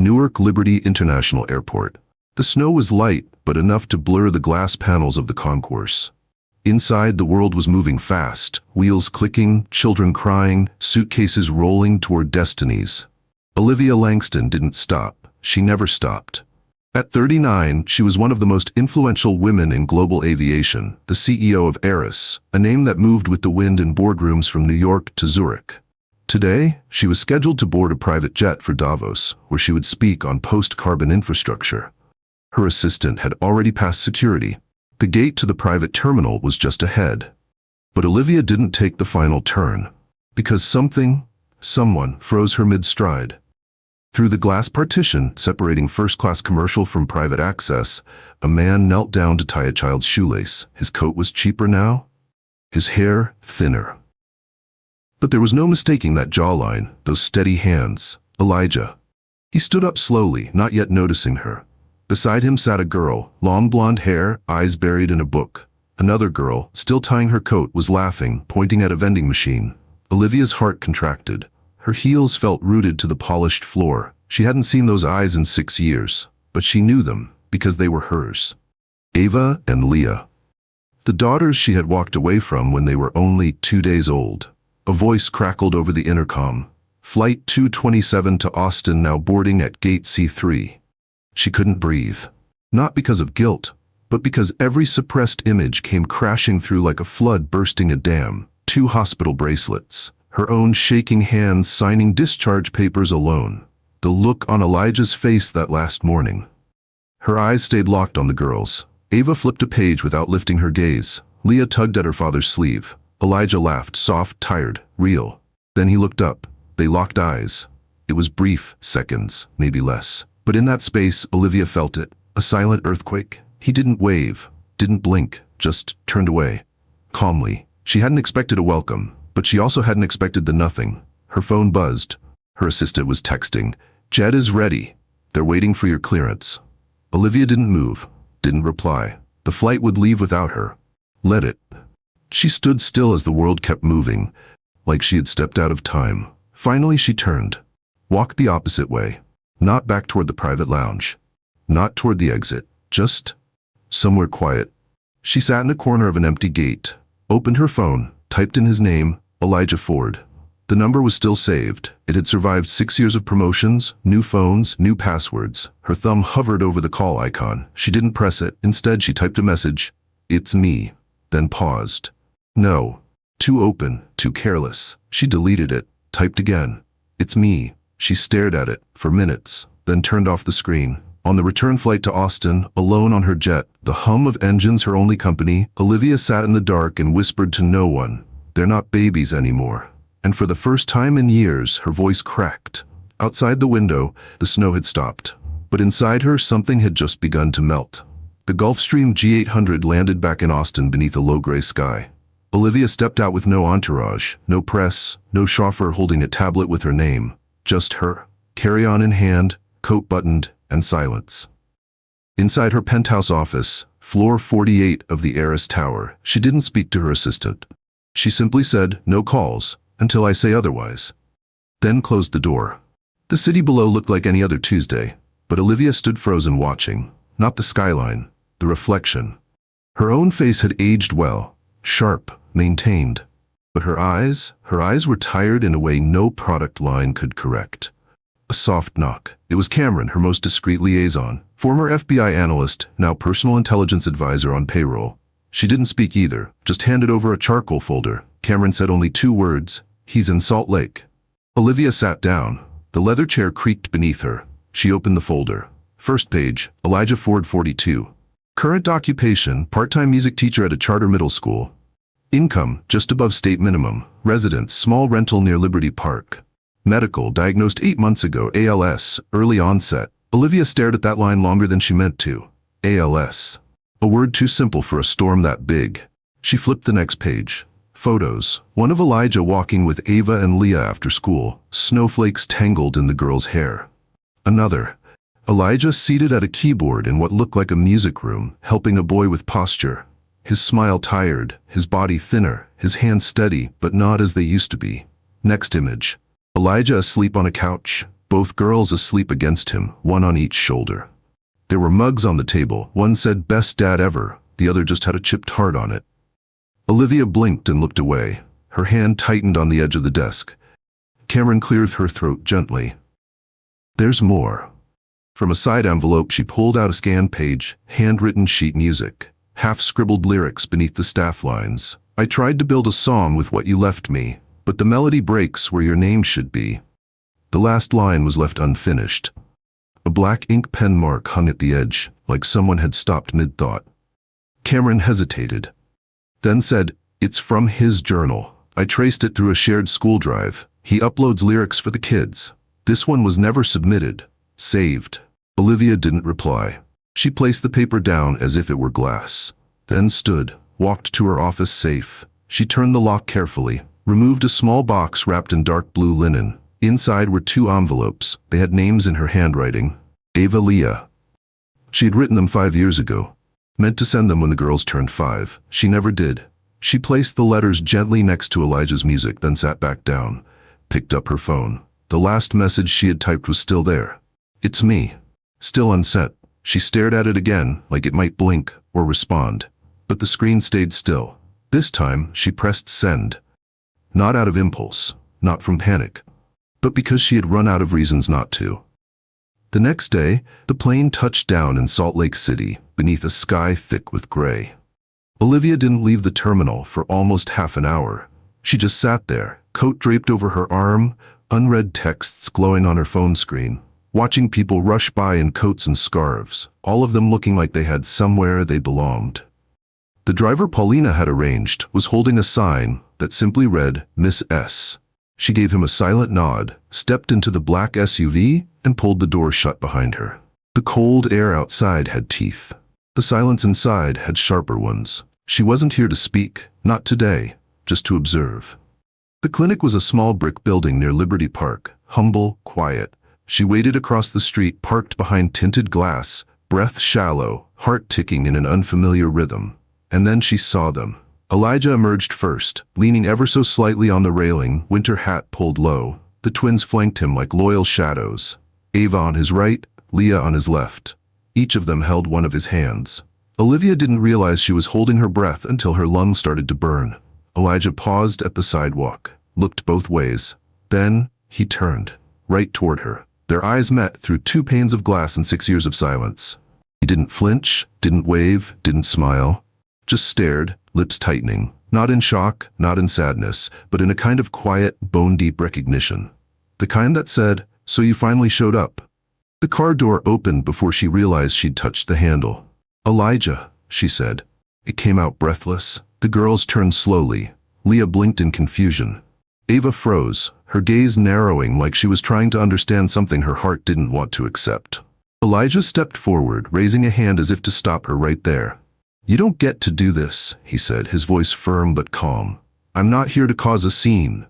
Newark Liberty International Airport. The snow was light, but enough to blur the glass panels of the concourse. Inside, the world was moving fast, wheels clicking, children crying, suitcases rolling toward destinies. Olivia Langston didn't stop. She never stopped. At 39, she was one of the most influential women in global aviation, the CEO of Airbus, a name that moved with the wind in boardrooms from New York to Zurich. Today, she was scheduled to board a private jet for Davos, where she would speak on post-carbon infrastructure. Her assistant had already passed security. The gate to the private terminal was just ahead. But Olivia didn't take the final turn, because someone froze her mid-stride. Through the glass partition separating first-class commercial from private access, a man knelt down to tie a child's shoelace. His coat was cheaper now, his hair thinner. But there was no mistaking that jawline, those steady hands. Elijah. He stood up slowly, not yet noticing her. Beside him sat a girl, long blonde hair, eyes buried in a book. Another girl, still tying her coat, was laughing, pointing at a vending machine. Olivia's heart contracted. Her heels felt rooted to the polished floor. She hadn't seen those eyes in 6 years, but she knew them because they were hers. Ava and Leah. The daughters she had walked away from when they were only 2 days old. A voice crackled over the intercom. Flight 227 to Austin now boarding at gate C3. She couldn't breathe. Not because of guilt, but because every suppressed image came crashing through like a flood bursting a dam. 2 hospital bracelets. Her own shaking hands signing discharge papers alone. The look on Elijah's face that last morning. Her eyes stayed locked on the girls. Ava flipped a page without lifting her gaze. Leah tugged at her father's sleeve. Elijah laughed, soft, tired, real. Then he looked up. They locked eyes. It was brief, seconds, maybe less. But in that space, Olivia felt it. A silent earthquake. He didn't wave, didn't blink, just turned away. Calmly. She hadn't expected a welcome, but she also hadn't expected the nothing. Her phone buzzed. Her assistant was texting. "Jet is ready. They're waiting for your clearance." Olivia didn't move, didn't reply. The flight would leave without her. Let it. She stood still as the world kept moving, like she had stepped out of time. Finally she turned. Walked the opposite way. Not back toward the private lounge. Not toward the exit. Just somewhere quiet. She sat in a corner of an empty gate, opened her phone, typed in his name, Elijah Ford. The number was still saved. It had survived 6 years of promotions, new phones, new passwords. Her thumb hovered over the call icon. She didn't press it. Instead, she typed a message. "It's me." Then paused. No. Too open, too careless. She deleted it, typed again. "It's me." She stared at it for minutes, then turned off the screen. On the return flight to Austin, alone on her jet, the hum of engines her only company, Olivia sat in the dark and whispered to no one, "They're not babies anymore." And for the first time in years, her voice cracked. Outside the window, the snow had stopped. But inside her, something had just begun to melt. The Gulfstream G800 landed back in Austin beneath a low-gray sky. Olivia stepped out with no entourage, no press, no chauffeur holding a tablet with her name. Just her, carry-on in hand, coat buttoned, and silence. Inside her penthouse office, floor 48 of the Airbus Tower, she didn't speak to her assistant. She simply said, "No calls, until I say otherwise." Then closed the door. The city below looked like any other Tuesday, but Olivia stood frozen watching, not the skyline, the reflection. Her own face had aged well, sharp, maintained. But her eyes were tired in a way no product line could correct. A soft knock. It was Cameron, her most discreet liaison, former FBI analyst, now personal intelligence advisor on payroll. She didn't speak either, just handed over a charcoal folder. Cameron said only 2 words, "He's in Salt Lake." Olivia sat down. The leather chair creaked beneath her. She opened the folder. First page, Elijah Ford 42. Current occupation, part-time music teacher at a charter middle school. Income, just above state minimum. Residence, small rental near Liberty Park. Medical, diagnosed 8 months ago, ALS, early onset. Olivia stared at that line longer than she meant to. ALS. A word too simple for a storm that big. She flipped the next page. Photos. One of Elijah walking with Ava and Leah after school, snowflakes tangled in the girl's hair. Another. Elijah seated at a keyboard in what looked like a music room, helping a boy with posture. His smile tired, his body thinner, his hands steady, but not as they used to be. Next image. Elijah asleep on a couch, both girls asleep against him, one on each shoulder. There were mugs on the table. One said, "Best dad ever." The other just had a chipped heart on it. Olivia blinked and looked away. Her hand tightened on the edge of the desk. Cameron cleared her throat gently. "There's more." From a side envelope she pulled out a scanned page, handwritten sheet music, half-scribbled lyrics beneath the staff lines. "I tried to build a song with what you left me, but the melody breaks where your name should be." The last line was left unfinished. A black ink pen mark hung at the edge, like someone had stopped mid-thought. Cameron hesitated, then said, "It's from his journal. I traced it through a shared school drive. He uploads lyrics for the kids. This one was never submitted. Saved." Olivia didn't reply. She placed the paper down as if it were glass, then stood, walked to her office safe. She turned the lock carefully, removed a small box wrapped in dark blue linen. Inside were 2 envelopes. They had names in her handwriting. Ava, Leah. She had written them 5 years ago. Meant to send them when the girls turned 5. She never did. She placed the letters gently next to Elijah's music, then sat back down, picked up her phone. The last message she had typed was still there. "It's me." Still unsent. She stared at it again, like it might blink or respond. But the screen stayed still. This time, she pressed send. Not out of impulse, not from panic, but because she had run out of reasons not to. The next day, the plane touched down in Salt Lake City, beneath a sky thick with gray. Olivia didn't leave the terminal for almost half an hour. She just sat there, coat draped over her arm, unread texts glowing on her phone screen, watching people rush by in coats and scarves, all of them looking like they had somewhere they belonged. The driver Paulina had arranged was holding a sign that simply read, "Miss S." She gave him a silent nod, stepped into the black SUV, and pulled the door shut behind her. The cold air outside had teeth. The silence inside had sharper ones. She wasn't here to speak, not today, just to observe. The clinic was a small brick building near Liberty Park, humble, quiet. She waited across the street, parked behind tinted glass, breath shallow, heart ticking in an unfamiliar rhythm. And then she saw them. Elijah emerged first, leaning ever so slightly on the railing, winter hat pulled low. The twins flanked him like loyal shadows. Ava on his right, Leah on his left. Each of them held one of his hands. Olivia didn't realize she was holding her breath until her lungs started to burn. Elijah paused at the sidewalk, looked both ways. Then, he turned, right toward her. Their eyes met through 2 panes of glass and 6 years of silence. He didn't flinch, didn't wave, didn't smile. Just stared, lips tightening, not in shock, not in sadness, but in a kind of quiet, bone-deep recognition. The kind that said, "So you finally showed up." The car door opened before she realized she'd touched the handle. "Elijah," she said. It came out breathless. The girls turned slowly. Leah blinked in confusion. Ava froze, her gaze narrowing like she was trying to understand something her heart didn't want to accept. Elijah stepped forward, raising a hand as if to stop her right there. "You don't get to do this," he said, his voice firm but calm. "I'm not here to cause a scene.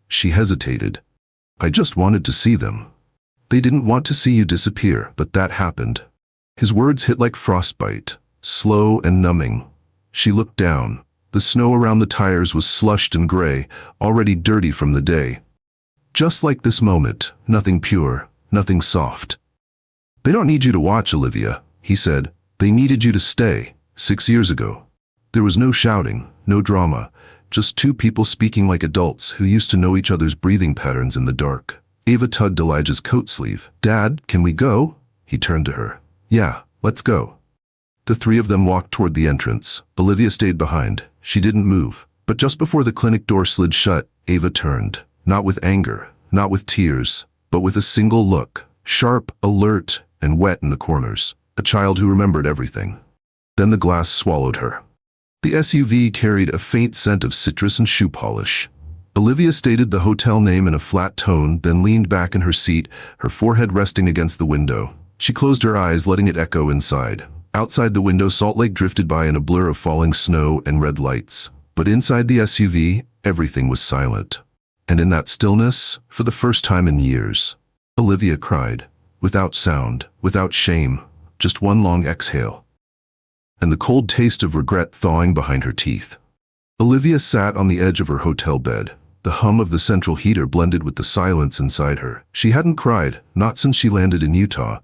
She hesitated. "I just wanted to see them." "They didn't want to see you disappear, but that happened." His words hit like frostbite, slow and numbing. She looked down. The snow around the tires was slushed and gray, already dirty from the day. Just like this moment, nothing pure, nothing soft. "They don't need you to watch, Olivia," he said. "They needed you to stay, 6 years ago." There was no shouting, no drama, just 2 people speaking like adults who used to know each other's breathing patterns in the dark. Ava tugged Elijah's coat sleeve. "Dad, can we go?" He turned to her. "Yeah, let's go." The 3 of them walked toward the entrance. Olivia stayed behind. She didn't move. But just before the clinic door slid shut, Ava turned. Not with anger, not with tears, but with a single look, sharp, alert, and wet in the corners. A child who remembered everything. Then the glass swallowed her. The SUV carried a faint scent of citrus and shoe polish. Olivia stated the hotel name in a flat tone, then leaned back in her seat, her forehead resting against the window. She closed her eyes, letting it echo inside. Outside the window, Salt Lake drifted by in a blur of falling snow and red lights. But inside the SUV, everything was silent. And in that stillness, for the first time in years, Olivia cried. Without sound, without shame, just one long exhale. And the cold taste of regret thawing behind her teeth. Olivia sat on the edge of her hotel bed. The hum of the central heater blended with the silence inside her. She hadn't cried, not since she landed in Utah.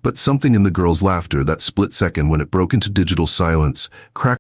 But something in the girl's laughter, that split second when it broke into digital silence, cracked